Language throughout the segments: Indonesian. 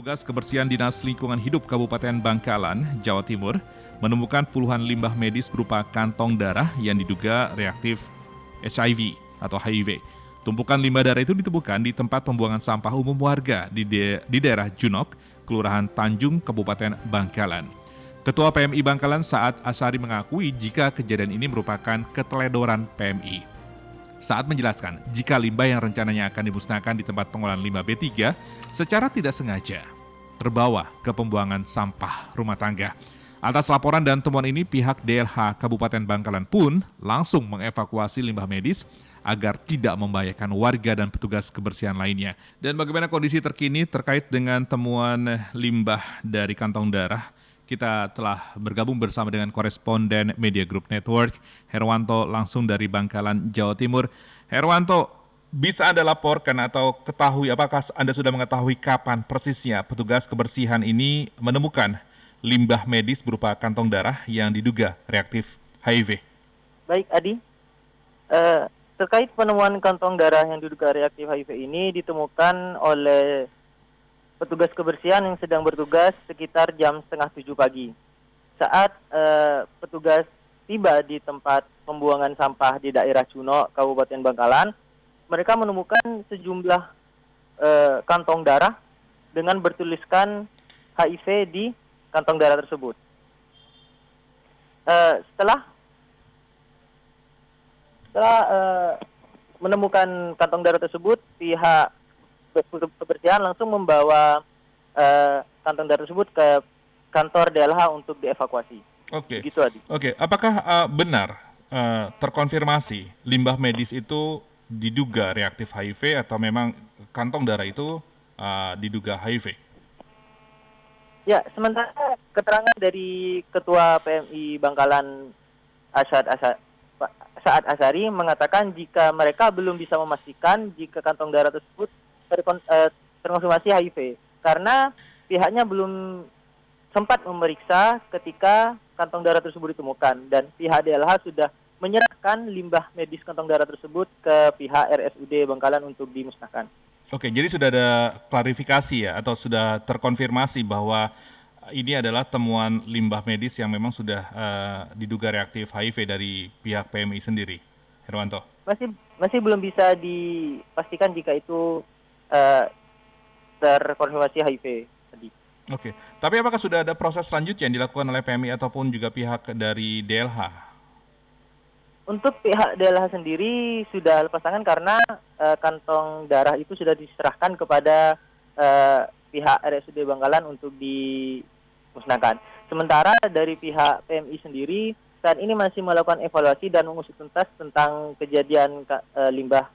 Petugas kebersihan Dinas Lingkungan Hidup Kabupaten Bangkalan, Jawa Timur, menemukan puluhan limbah medis berupa kantong darah yang diduga reaktif HIV atau HIV. Tumpukan limbah darah itu ditemukan di tempat pembuangan sampah umum warga di daerah Junok, Kelurahan Tanjung, Kabupaten Bangkalan. Ketua PMI Bangkalan Saad Asari mengakui jika kejadian ini merupakan keteledoran PMI. Saat menjelaskan jika limbah yang rencananya akan dimusnahkan di tempat pengolahan limbah B3 secara tidak sengaja terbawa ke pembuangan sampah rumah tangga. Atas laporan dan temuan ini, pihak DLH Kabupaten Bangkalan pun langsung mengevakuasi limbah medis agar tidak membahayakan warga dan petugas kebersihan lainnya. Dan bagaimana kondisi terkini terkait dengan temuan limbah dari kantong darah? Kita telah bergabung bersama dengan koresponden Media Group Network, Herwanto, langsung dari Bangkalan, Jawa Timur. Herwanto, bisa Anda laporkan atau ketahui, apakah Anda sudah mengetahui kapan persisnya petugas kebersihan ini menemukan limbah medis berupa kantong darah yang diduga reaktif HIV? Baik, Adi. Terkait penemuan kantong darah yang diduga reaktif HIV ini ditemukan oleh petugas kebersihan yang sedang bertugas sekitar jam 6:30 pagi. Saat petugas tiba di tempat pembuangan sampah di daerah Junok, Kabupaten Bangkalan, mereka menemukan sejumlah kantong darah dengan bertuliskan HIV di kantong darah tersebut. Setelah menemukan kantong darah tersebut, pihak kebersihan langsung membawa kantong darah tersebut ke kantor DLH untuk dievakuasi. Oke. Begitu, Adi. Oke, apakah benar terkonfirmasi limbah medis itu diduga reaktif HIV atau memang kantong darah itu diduga HIV? Ya, sementara keterangan dari Ketua PMI Bangkalan Saad Asari mengatakan jika mereka belum bisa memastikan jika kantong darah tersebut terkonfirmasi HIV karena pihaknya belum sempat memeriksa ketika kantong darah tersebut ditemukan dan pihak DLH sudah menyerahkan limbah medis kantong darah tersebut ke pihak RSUD Bangkalan untuk dimusnahkan. Oke, jadi sudah ada klarifikasi ya atau sudah terkonfirmasi bahwa ini adalah temuan limbah medis yang memang sudah diduga reaktif HIV dari pihak PMI sendiri, Herwanto? Masih belum bisa dipastikan jika itu terkonfirmasi HIV tadi. Oke, tapi apakah sudah ada proses selanjutnya yang dilakukan oleh PMI ataupun juga pihak dari DLH? Untuk pihak DLH sendiri sudah lepas tangan karena kantong darah itu sudah diserahkan kepada pihak RSUD Bangkalan untuk dimusnahkan. Sementara dari pihak PMI sendiri saat ini masih melakukan evaluasi dan mengusut tuntas tentang kejadian limbah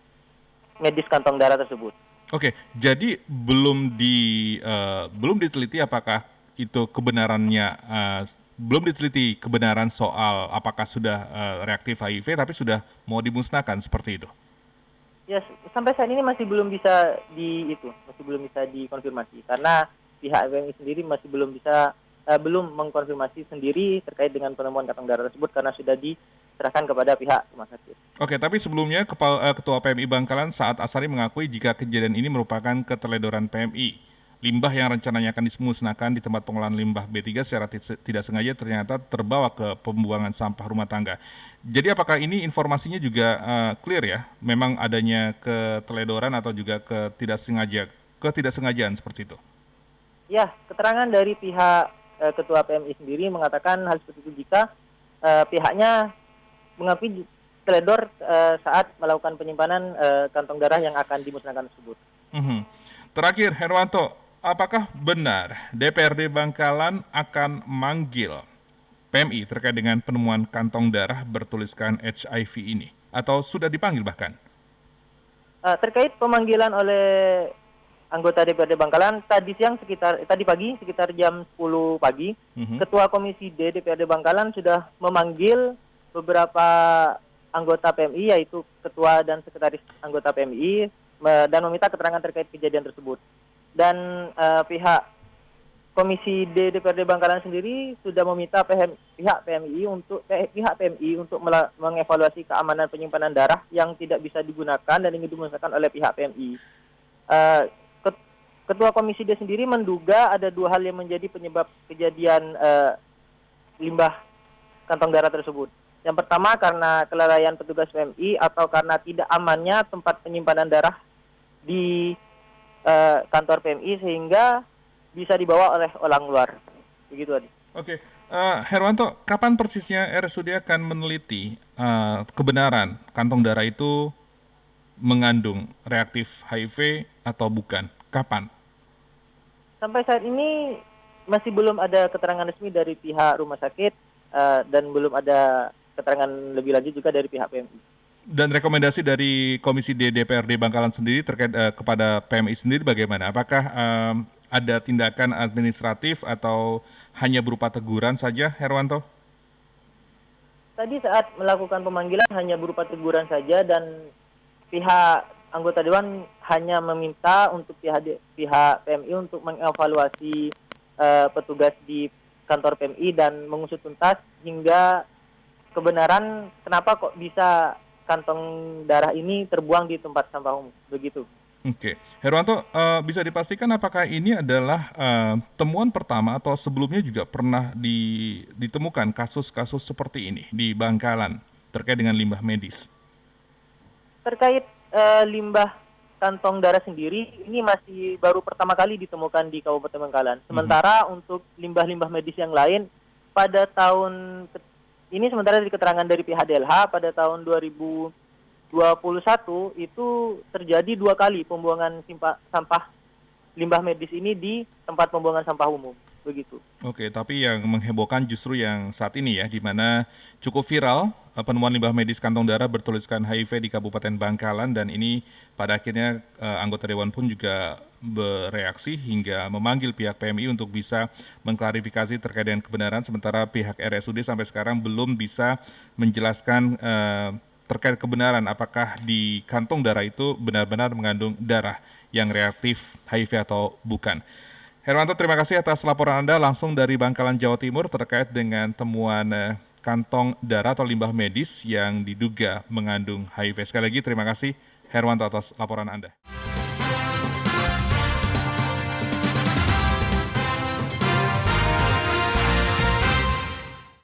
medis kantong darah tersebut. Oke, jadi belum diteliti apakah itu kebenarannya, belum diteliti kebenaran soal apakah sudah reaktif HIV, tapi sudah mau dimusnahkan seperti itu. Ya, sampai saat ini masih belum bisa dikonfirmasi karena pihak PMI sendiri masih belum mengkonfirmasi sendiri terkait dengan penemuan kantong darah tersebut karena sudah diserahkan kepada pihak rumah sakit. Oke, tapi sebelumnya Ketua PMI Bangkalan Saad Asari mengakui jika kejadian ini merupakan keteledoran PMI. Limbah yang rencananya akan dimusnahkan di tempat pengolahan limbah B3 secara tidak sengaja ternyata terbawa ke pembuangan sampah rumah tangga. Jadi apakah ini informasinya juga clear ya? Memang adanya keteledoran atau juga ketidaksengajaan seperti itu? Ya, keterangan dari pihak Ketua PMI sendiri mengatakan hal seperti itu jika pihaknya mengakui teledor saat melakukan penyimpanan kantong darah yang akan dimusnahkan tersebut. Terakhir, Herwanto, apakah benar DPRD Bangkalan akan manggil PMI terkait dengan penemuan kantong darah bertuliskan HIV ini? Atau sudah dipanggil bahkan? Terkait pemanggilan oleh anggota DPRD Bangkalan, tadi pagi sekitar jam 10 pagi, Ketua Komisi D DPRD Bangkalan sudah memanggil beberapa anggota PMI, yaitu Ketua dan Sekretaris anggota PMI, dan meminta keterangan terkait kejadian tersebut. Dan pihak Komisi D DPRD Bangkalan sendiri sudah meminta pihak PMI untuk mengevaluasi keamanan penyimpanan darah yang tidak bisa digunakan dan ingin dimusnahkan oleh pihak PMI. Ketua Komisi D sendiri menduga ada dua hal yang menjadi penyebab kejadian limbah kantong darah tersebut. Yang pertama karena kelalaian petugas PMI atau karena tidak amannya tempat penyimpanan darah di kantor PMI sehingga bisa dibawa oleh orang luar. Begitu, Adi. Oke, Herwanto, kapan persisnya RSUD akan meneliti kebenaran kantong darah itu mengandung reaktif HIV atau bukan? Kapan? Sampai saat ini masih belum ada keterangan resmi dari pihak rumah sakit dan belum ada keterangan lebih lanjut juga dari pihak PMI. Dan rekomendasi dari Komisi D DPRD Bangkalan sendiri terkait kepada PMI sendiri bagaimana? Apakah ada tindakan administratif atau hanya berupa teguran saja, Herwanto? Tadi saat melakukan pemanggilan hanya berupa teguran saja dan pihak anggota dewan hanya meminta untuk pihak PMI untuk mengevaluasi petugas di kantor PMI dan mengusut tuntas hingga kebenaran kenapa kok bisa kantong darah ini terbuang di tempat sampah umum, begitu. Oke, Herwanto, bisa dipastikan apakah ini adalah temuan pertama atau sebelumnya juga pernah ditemukan kasus-kasus seperti ini di Bangkalan terkait dengan limbah medis? Terkait limbah kantong darah sendiri, ini masih baru pertama kali ditemukan di Kabupaten Bangkalan. Sementara untuk limbah-limbah medis yang lain, pada tahun ini sementara dari keterangan dari pihak DLH, pada tahun 2021 itu terjadi 2 kali pembuangan sampah limbah medis ini di tempat pembuangan sampah umum. Begitu. Oke, tapi yang menghebohkan justru yang saat ini ya, di mana cukup viral penemuan limbah medis kantong darah bertuliskan HIV di Kabupaten Bangkalan dan ini pada akhirnya anggota Dewan pun juga bereaksi hingga memanggil pihak PMI untuk bisa mengklarifikasi terkait dengan kebenaran sementara pihak RSUD sampai sekarang belum bisa menjelaskan terkait kebenaran apakah di kantong darah itu benar-benar mengandung darah yang reaktif HIV atau bukan. Herwanto, terima kasih atas laporan Anda langsung dari Bangkalan, Jawa Timur terkait dengan temuan kantong darah atau limbah medis yang diduga mengandung HIV. Sekali lagi terima kasih Herwanto atas laporan Anda.